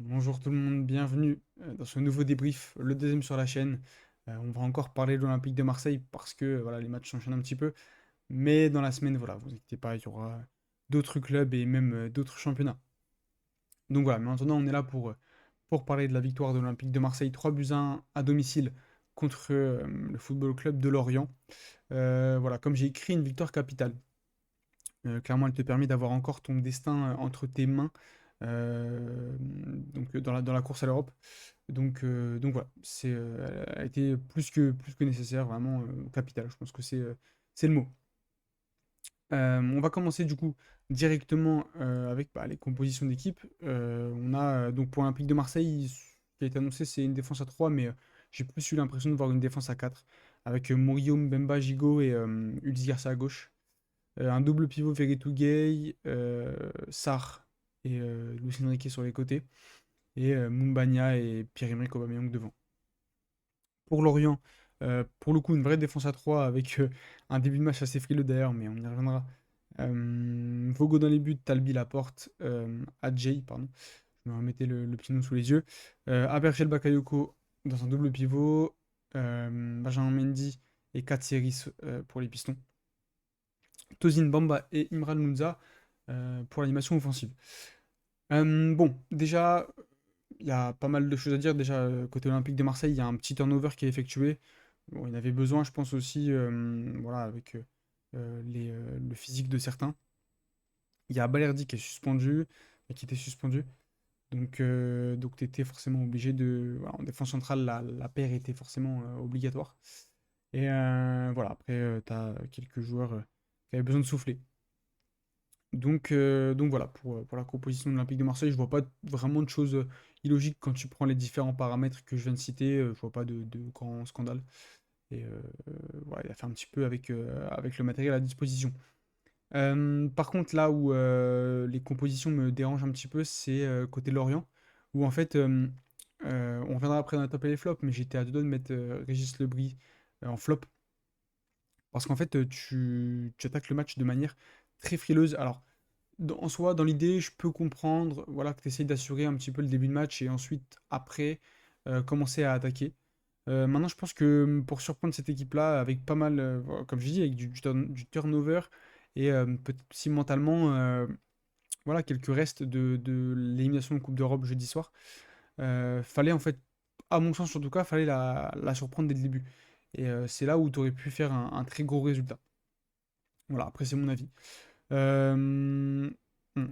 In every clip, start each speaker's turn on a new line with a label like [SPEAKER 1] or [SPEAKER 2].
[SPEAKER 1] Bonjour tout le monde, bienvenue dans ce nouveau débrief, le deuxième sur la chaîne. On va encore parler de l'Olympique de Marseille parce que voilà, les matchs s'enchaînent un petit peu. Mais dans la semaine, voilà, vous inquiétez pas, il y aura d'autres clubs et même d'autres championnats. Donc voilà, maintenant on est là pour parler de la victoire de l'Olympique de Marseille, 3 buts à 1 à domicile contre le Football Club de Lorient. Voilà, comme j'ai écrit, une victoire capitale. Clairement, elle te permet d'avoir encore ton destin entre tes mains donc dans la course à l'Europe. Donc voilà, elle a été plus que nécessaire, vraiment capital. Je pense que c'est le mot. On va commencer du coup directement avec les compositions d'équipe. On a donc pour l'Olympique de Marseille, ce qui a été annoncé, c'est une défense à 3, mais j'ai plus eu l'impression de voir une défense à 4, avec Murillo, Mbemba, Gigot et Ulysse Garcia à gauche. Un double pivot Veretout Gueye, Sarr et Luis Enrique sur les côtés, et Mumbagna et Pierre-Emerick Aubameyang devant. Pour Lorient, pour le coup, une vraie défense à 3 avec un début de match assez frileux d'ailleurs, mais on y reviendra. Vogo dans les buts, Talbi Laporte, Adjei, pardon. Je me remettais le petit nom sous les yeux. Abergel Bakayoko dans un double pivot. Benjamin Mendy et Katsiris pour les pistons. Tosin Bamba et Imran Lounza pour l'animation offensive. Bon, déjà, il y a pas mal de choses à dire. Déjà, côté Olympique de Marseille, il y a un petit turnover qui est effectué. Bon, il avait besoin, je pense aussi, voilà, avec le physique de certains. Il y a Balerdi qui est suspendu, qui était suspendu. Donc tu étais forcément obligé de. Voilà, en défense centrale, la paire était forcément obligatoire. Et voilà, après, tu as quelques joueurs qui avaient besoin de souffler. Donc voilà, pour la composition de l'Olympique de Marseille, je vois pas vraiment de choses illogiques quand tu prends les différents paramètres que je viens de citer. Je vois pas de grand scandale. Et voilà, il a fait un petit peu avec le matériel à disposition. Par contre, là où les compositions me dérangent un petit peu, c'est côté Lorient, où en fait, on reviendra après dans les top et les flops, mais j'étais à deux doigts de mettre Régis Lebris en flop, parce qu'en fait, tu attaques le match de manière très frileuse. Alors, en soi, dans l'idée, je peux comprendre voilà, que tu essayes d'assurer un petit peu le début de match et ensuite, après, commencer à attaquer. Maintenant, je pense que pour surprendre cette équipe-là, avec pas mal, voilà, comme je dis, avec du turnover et peut-être aussi mentalement, voilà, quelques restes de l'élimination de Coupe d'Europe jeudi soir, fallait en fait, à mon sens en tout cas, fallait la surprendre dès le début. Et c'est là où tu aurais pu faire un très gros résultat. Voilà, après, c'est mon avis. Euh,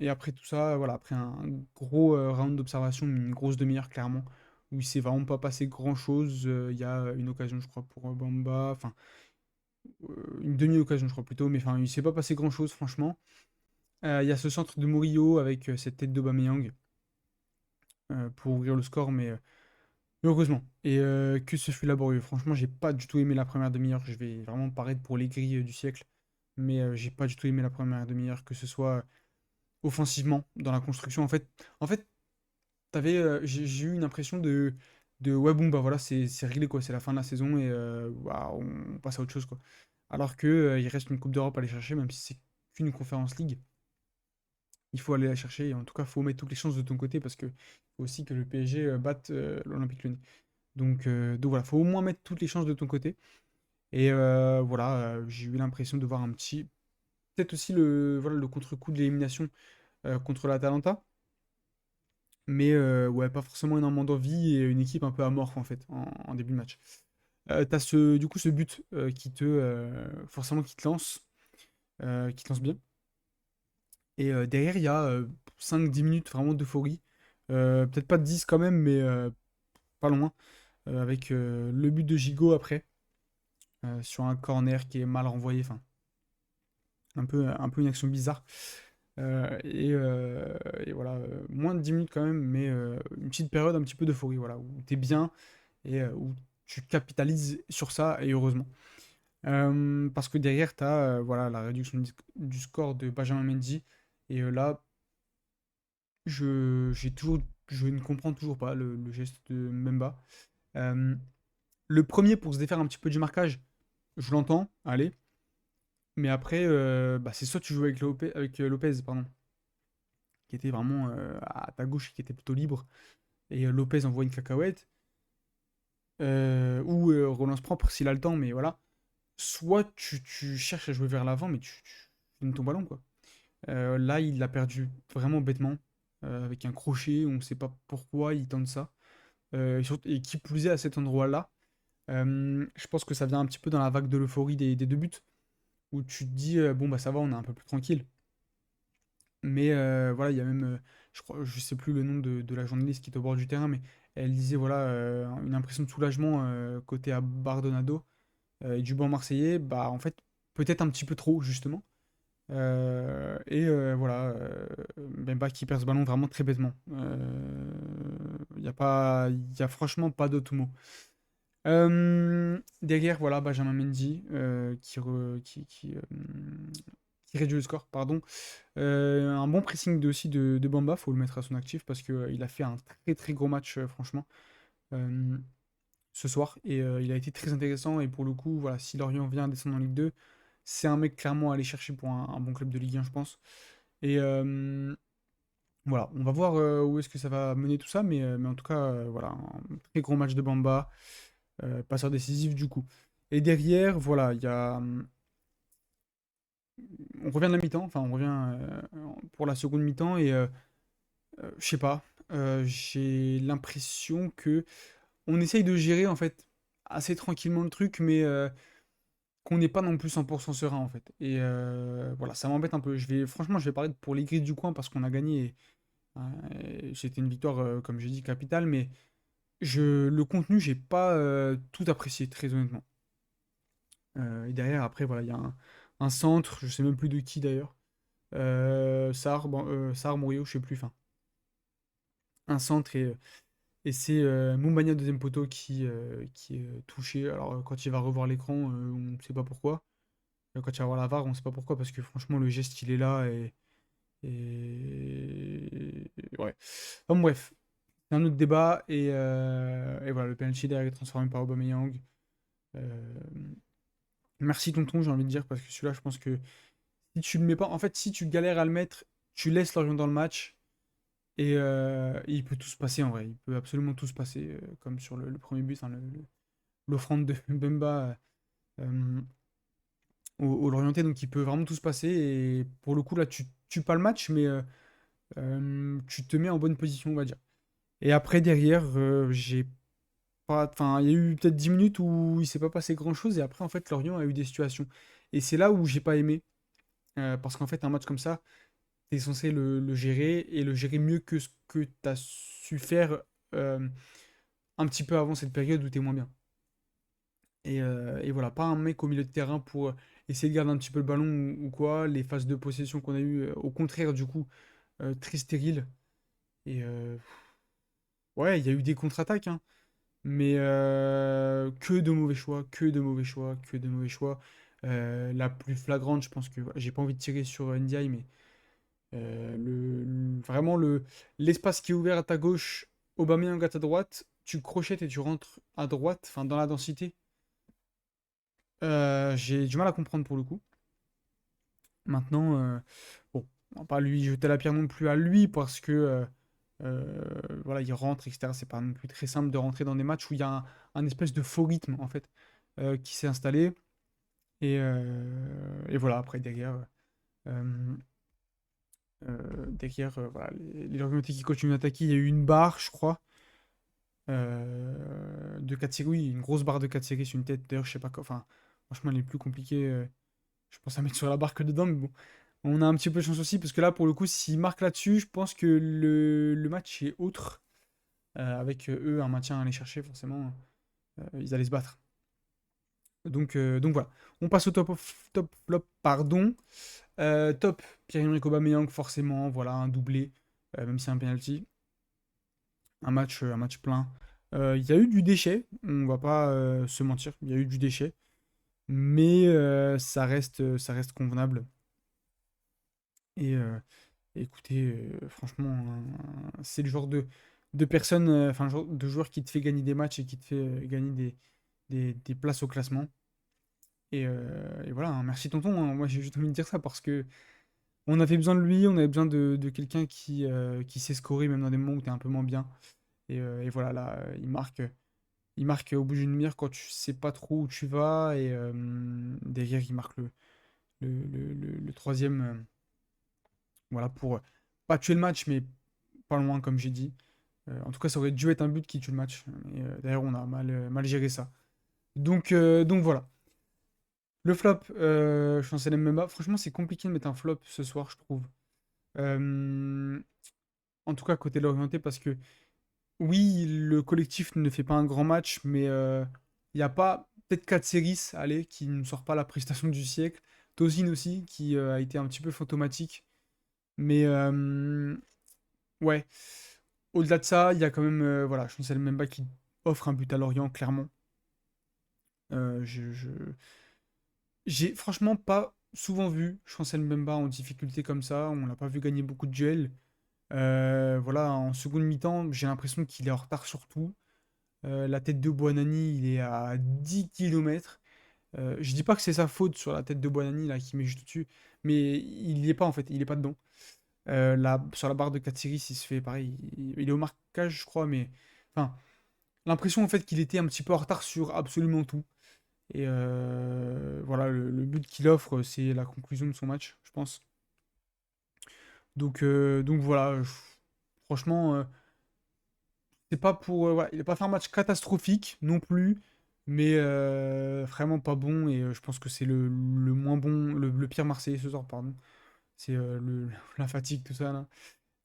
[SPEAKER 1] et après tout ça, voilà, après un gros round d'observation, une grosse demi-heure clairement, où il s'est vraiment pas passé grand-chose. Il y a une occasion, je crois, pour Bamba, enfin, une demi-occasion, je crois plutôt, mais enfin, il s'est pas passé grand-chose, franchement. Il y a ce centre de Murillo avec cette tête d'Aubameyang pour ouvrir le score, mais heureusement. Et que ce fut laborieux. Franchement, j'ai pas du tout aimé la première demi-heure. Je vais vraiment paraître pour les grilles du siècle, mais j'ai pas du tout aimé la première demi-heure, que ce soit offensivement, dans la construction. En fait j'ai eu une impression de ouais, bon, bah voilà, c'est réglé, quoi. C'est la fin de la saison et waouh, on passe à autre chose, quoi. Alors que il reste une Coupe d'Europe à aller chercher, même si c'est qu'une Conférence League. Il faut aller la chercher et en tout cas, il faut mettre toutes les chances de ton côté parce que faut aussi que le PSG batte l'Olympique Lyonnais. Donc voilà, faut au moins mettre toutes les chances de ton côté. Et voilà, j'ai eu l'impression de voir un petit. Peut-être aussi voilà, le contre-coup de l'élimination contre l'Atalanta. Mais ouais, pas forcément énormément d'envie et une équipe un peu amorphe en fait en début de match. T'as du coup ce but forcément qui te lance bien. Et derrière, il y a 5-10 minutes vraiment d'euphorie. Peut-être pas 10 quand même, mais pas loin. Avec le but de Gigot après, sur un corner qui est mal renvoyé. Enfin, un peu une action bizarre. Et voilà, moins de 10 minutes quand même, mais une petite période un petit peu d'euphorie, voilà, où t'es bien et où tu capitalises sur ça, et heureusement. Parce que derrière, tu as voilà, la réduction du score de Benjamin Mendy, et là, je ne comprends toujours pas le geste de Mbemba. Euh, le premier, pour se défaire un petit peu du marquage, je l'entends, allez, mais après, c'est soit tu joues avec Lopez, pardon, qui était vraiment à ta gauche, qui était plutôt libre, et Lopez envoie une cacahuète, ou relance propre s'il a le temps, mais voilà. Soit tu cherches à jouer vers l'avant, mais tu finis ton ballon, quoi. Là, il l'a perdu vraiment bêtement, avec un crochet, on ne sait pas pourquoi il tente ça. Et qui plus est à cet endroit-là, je pense que ça vient un petit peu dans la vague de l'euphorie des deux buts, où tu te dis, bon, bah ça va, on est un peu plus tranquille. Mais voilà, il y a même, je crois, je sais plus le nom de la journaliste qui est au bord du terrain, mais elle disait, voilà, une impression de soulagement côté à Bardonado et du banc marseillais, bah en fait, peut-être un petit peu trop, justement. Voilà, Bemba qui perd ce ballon vraiment très bêtement. Il y a pas, y a franchement pas d'autre mot. Derrière, voilà, Benjamin Mendy qui réduit le score, pardon. Un bon pressing aussi de Bamba, faut le mettre à son actif parce que il a fait un très très gros match, franchement, euh, ce soir. Et il a été très intéressant. Et pour le coup, voilà, si Lorient vient descendre en Ligue 2, c'est un mec clairement à aller chercher pour un bon club de Ligue 1, je pense. Et voilà, on va voir où est-ce que ça va mener tout ça. Mais en tout cas, voilà, un très gros match de Bamba, passeur décisif du coup. Et derrière, voilà, il y a. On revient de la mi-temps, enfin, on revient pour la seconde mi-temps. Et je sais pas, j'ai l'impression que on essaye de gérer en fait assez tranquillement le truc, mais qu'on n'est pas non plus 100% serein en fait. Et voilà, ça m'embête un peu. Franchement, je vais parler pour les Grises du coin parce qu'on a gagné. Et c'était une victoire, comme j'ai dit, capitale, mais le contenu, j'ai pas tout apprécié, très honnêtement. Et derrière, après, voilà, il y a un centre, je sais même plus de qui d'ailleurs. Sarr, Murillo, je sais plus. Enfin, un centre et c'est Moumbagna deuxième poteau qui est touché. Alors quand il va revoir l'écran, on ne sait pas pourquoi. Quand il va voir la VAR, on ne sait pas pourquoi parce que franchement le geste il est là ouais. Enfin, bref, c'est un autre débat et voilà le penalty derrière est transformé par Aubameyang. Euh, Merci tonton, j'ai envie de dire parce que celui-là je pense que si tu le mets pas, en fait si tu galères à le mettre, tu laisses Lorient dans le match. Et il peut tout se passer en vrai, il peut absolument tout se passer, comme sur le premier but, hein, l'offrande de Bemba au Lorientais, donc il peut vraiment tout se passer. Et pour le coup, là, tu tues pas le match, mais tu te mets en bonne position, on va dire. Et après, derrière, j'ai pas. Enfin, il y a eu peut-être 10 minutes où il s'est pas passé grand-chose, et après, en fait, Lorient a eu des situations. Et c'est là où j'ai pas aimé, parce qu'en fait, un match comme ça, tu es censé le gérer, et le gérer mieux que ce que tu as su faire euh, un petit peu avant cette période où tu es moins bien. Et voilà, pas un mec au milieu de terrain pour essayer de garder un petit peu le ballon ou quoi. Les phases de possession qu'on a eues, au contraire, du coup, très stériles. Et ouais, il y a eu des contre-attaques, hein, mais que de mauvais choix, que de mauvais choix, que de mauvais choix. La plus flagrante, je pense que voilà, j'ai pas envie de tirer sur NDI, mais vraiment l'espace qui est ouvert à ta gauche, Aubameyang à ta droite, tu crochettes et tu rentres à droite, enfin dans la densité. J'ai du mal à comprendre pour le coup. Maintenant, bon, on va pas lui jeter la pierre non plus à lui parce que voilà, il rentre, etc. C'est pas non plus très simple de rentrer dans des matchs où il y a un espèce de faux rythme en fait qui s'est installé. Et voilà, après euh, voilà, les Lorientais qui continuent d'attaquer, il y a eu une barre, je crois, de Katsiri, oui, une grosse barre de Katsiri sur une tête. D'ailleurs, je sais pas quoi. Enfin, franchement, elle est plus compliquée. Je pense à mettre sur la barre que dedans, mais bon. On a un petit peu de chance aussi, parce que là, pour le coup, s'ils marquent là-dessus, je pense que le match est autre. Avec eux, un maintien à aller chercher, forcément, ils allaient se battre. Donc voilà. On passe au top flop, pardon. Top, Pierre-Emerick Aubameyang, forcément, voilà, un doublé, même si c'est un penalty. Un match plein. Il y a eu du déchet, on va pas se mentir, il y a eu du déchet, mais ça reste convenable. Et écoutez, franchement, c'est le genre de personne, enfin, le genre de joueur qui te fait gagner des matchs et qui te fait gagner des places au classement. Et voilà, hein, merci tonton, hein. Moi j'ai juste envie de dire ça parce que On avait besoin de lui, on avait besoin de quelqu'un qui sait scorer même dans des moments où tu es un peu moins bien. Et voilà, là, il marque au bout d'une mire quand tu sais pas trop où tu vas. Et derrière, il marque le troisième. Voilà, pour pas tuer le match, mais pas loin, comme j'ai dit. En tout cas, ça aurait dû être un but qui tue le match. Et d'ailleurs, on a mal géré ça. Donc voilà. Le flop, Chancel Mbemba. Franchement, c'est compliqué de mettre un flop ce soir, je trouve. Euh, En tout cas, côté de l'orienté, parce que oui, le collectif ne fait pas un grand match, mais il n'y a pas. Peut-être Katseris, allez, qui ne sort pas la prestation du siècle. Tozin aussi, qui a été un petit peu fantomatique. Mais ouais, au-delà de ça, il y a quand même voilà, Chancel Mbemba qui offre un but à Lorient, clairement. J'ai franchement pas souvent vu Chancel Mbemba en difficulté comme ça. On l'a pas vu gagner beaucoup de duels. Voilà, en seconde mi-temps, j'ai l'impression qu'il est en retard sur tout. La tête de Boanani, il est à 10 km. Je dis pas que c'est sa faute sur la tête de Boanani là, qui met juste dessus, mais il y est pas en fait, il est pas dedans. Sur la barre de Katsiris, il se fait pareil. Il est au marquage, je crois, mais enfin, l'impression en fait qu'il était un petit peu en retard sur absolument tout. Et voilà, le but qu'il offre, c'est la conclusion de son match, je pense. Donc voilà, franchement, c'est pas pour. Voilà, il n'a pas fait un match catastrophique non plus, mais vraiment pas bon. Et je pense que c'est le moins bon, le pire Marseillais ce soir, pardon. C'est la fatigue, tout ça là.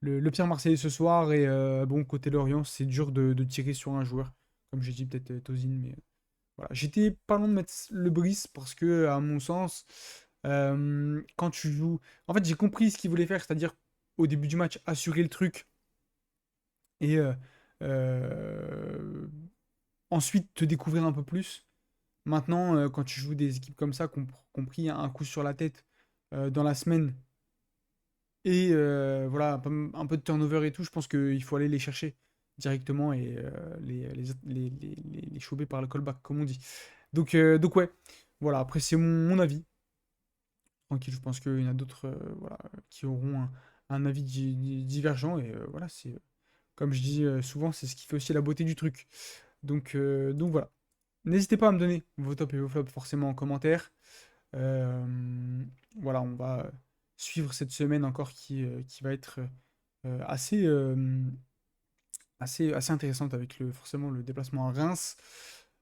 [SPEAKER 1] Le pire Marseillais ce soir. Et bon, côté Lorient, c'est dur de tirer sur un joueur. Comme j'ai dit, peut-être Tozin, mais voilà. J'étais pas loin de mettre le Brice parce que, à mon sens, quand tu joues. En fait, j'ai compris ce qu'il voulait faire, c'est-à-dire au début du match, assurer le truc et euh, ensuite te découvrir un peu plus. Maintenant, quand tu joues des équipes comme ça, qui ont pris un coup sur la tête dans la semaine, et voilà, un peu de turnover et tout, je pense qu'il faut aller les chercher directement et les choper par le callback, comme on dit. Donc ouais, voilà, après c'est mon avis. Tranquille, je pense qu'il y en a d'autres voilà, qui auront un avis divergent, et voilà, comme je dis souvent, c'est ce qui fait aussi la beauté du truc. Donc voilà. N'hésitez pas à me donner vos tops et vos flops forcément en commentaire. Voilà, on va suivre cette semaine encore qui va être assez intéressante avec forcément le déplacement à Reims.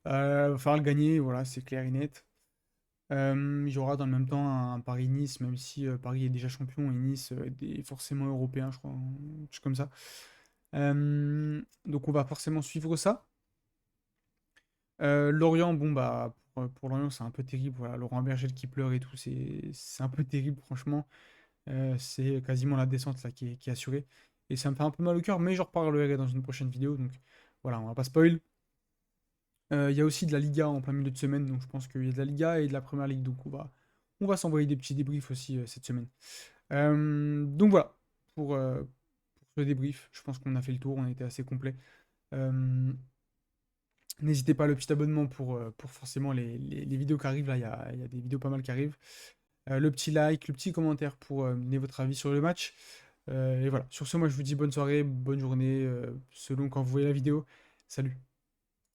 [SPEAKER 1] Il va falloir le gagner, voilà, c'est clair et net. Il y aura dans le même temps un Paris-Nice, même si Paris est déjà champion et Nice est forcément européen, je crois, quelque chose comme ça. Donc on va forcément suivre ça. Lorient, bon bah pour Lorient c'est un peu terrible, voilà, Laurent Bergel qui pleure et tout, c'est un peu terrible franchement. C'est quasiment la descente là qui est assurée. Et ça me fait un peu mal au cœur, mais j'en reparlerai dans une prochaine vidéo, donc voilà, on va pas spoil. Il y a aussi de la Liga en plein milieu de semaine, donc je pense qu'il y a de la Liga et de la Première Ligue, donc on va s'envoyer des petits débriefs aussi cette semaine. Donc voilà, pour ce débrief, je pense qu'on a fait le tour, on a été assez complet. Euh, N'hésitez pas à le petit abonnement pour forcément les vidéos qui arrivent, là il y a des vidéos pas mal qui arrivent. Le petit like, le petit commentaire pour donner votre avis sur le match. Et voilà, sur ce, moi je vous dis bonne soirée, bonne journée, selon quand vous voyez la vidéo. Salut!